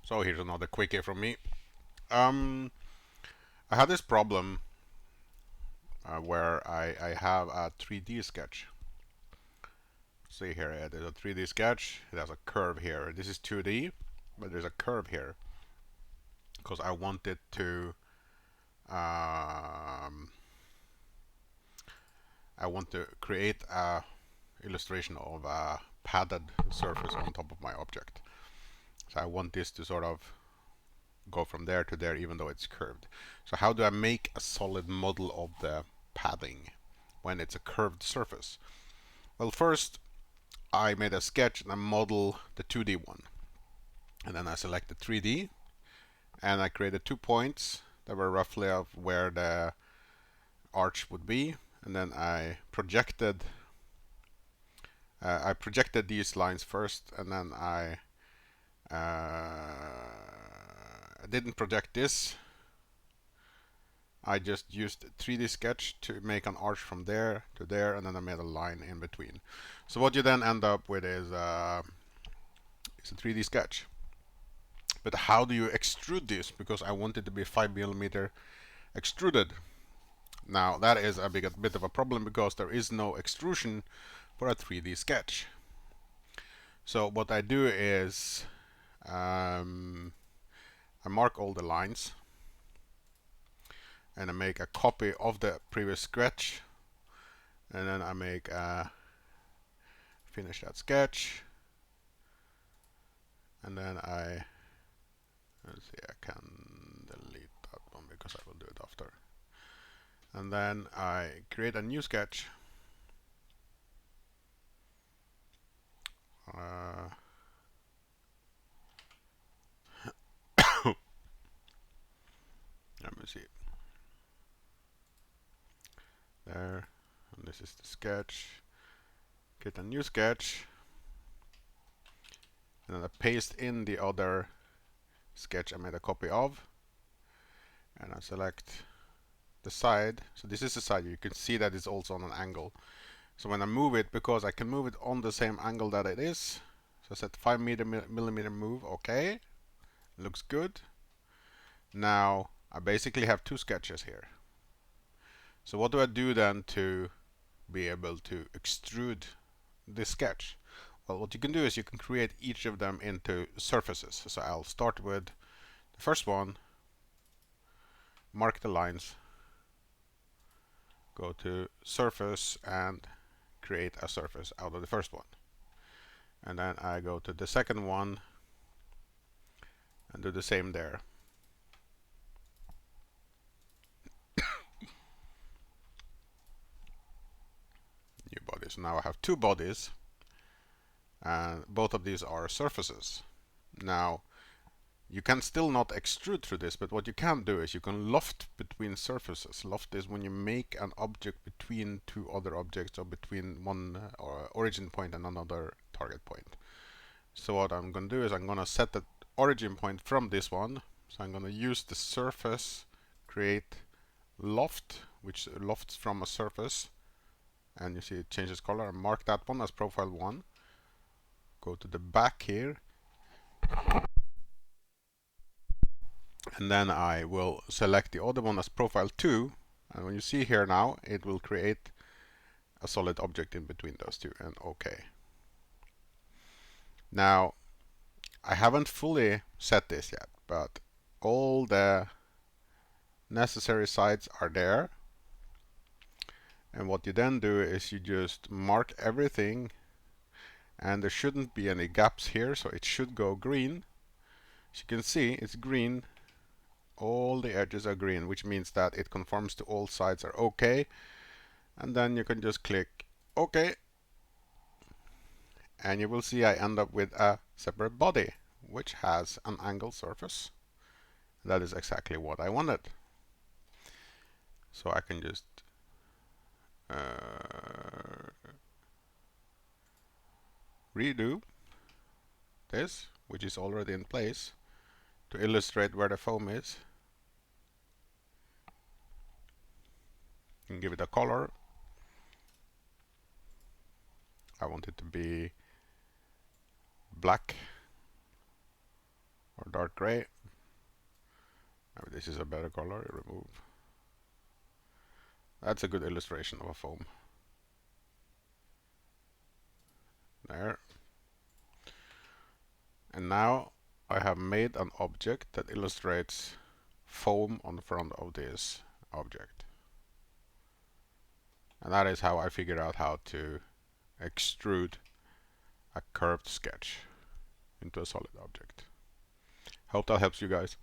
So here's another quickie from me. I had this problem where I have a 3D sketch. See here, there's a 3D sketch. It has a curve here. This is 2D, but there's a curve here because I wanted to. I want to create a illustration of a padded surface on top of my object. So I want this to sort of go from there to there even though it's curved. So how do I make a solid model of the padding when it's a curved surface? Well, first I made a sketch and I model the 2D one. And then I selected 3D and I created 2 points that were roughly of where the arch would be. And then I projected these lines first, and then I didn't project this. I just used 3D sketch to make an arch from there to there, and then I made a line in between. So what you then end up with is a 3D sketch. But how do you extrude this? Because I want it to be 5mm extruded. Now that is a bit of a problem because there is no extrusion for a 3D sketch. So what I do is I mark all the lines and I make a copy of the previous sketch, and then I make finish that sketch, and then let's see, I can delete that one because I will do it after, and then I create a new sketch. Let me see. There, and this is the sketch. Get a new sketch, and then I paste in the other sketch I made a copy of, and I select the side. So this is the side. You can see that it's also on an angle. So when I move it, because I can move it on the same angle that it is, so I set 5mm move. Okay, looks good. Now I basically have 2 sketches here. So what do I do then to be able to extrude this sketch? Well, what you can do is you can create each of them into surfaces. So I'll start with the first one, mark the lines, go to surface and create a surface out of the first one. And then I go to the second one and do the same there. New body. So now I have 2 bodies, and both of these are surfaces. Now you can still not extrude through this, but what you can do is you can loft between surfaces. Loft is when you make an object between 2 other objects, or between one origin point and another target point. So what I'm going to do is I'm going to set the origin point from this one. So I'm going to use the surface, create loft, which lofts from a surface, and you see it changes color. Mark that one as profile 1. Go to the back here, and then I will select the other one as profile 2, and when you see here now, it will create a solid object in between those two, and OK. Now I haven't fully set this yet, but all the necessary sides are there, and what you then do is you just mark everything, and there shouldn't be any gaps here, so it should go green. As you can see, it's green. All the edges are green, which means that it conforms to all sides are OK, and then you can just click OK, and you will see I end up with a separate body which has an angled surface. That is exactly what I wanted. So I can just redo this, which is already in place, to illustrate where the foam is, and give it a color. I want it to be black, or dark gray. Maybe this is a better color. Remove. That's a good illustration of a foam. There. And now I have made an object that illustrates foam on the front of this object. And that is how I figured out how to extrude a curved sketch into a solid object. Hope that helps you guys.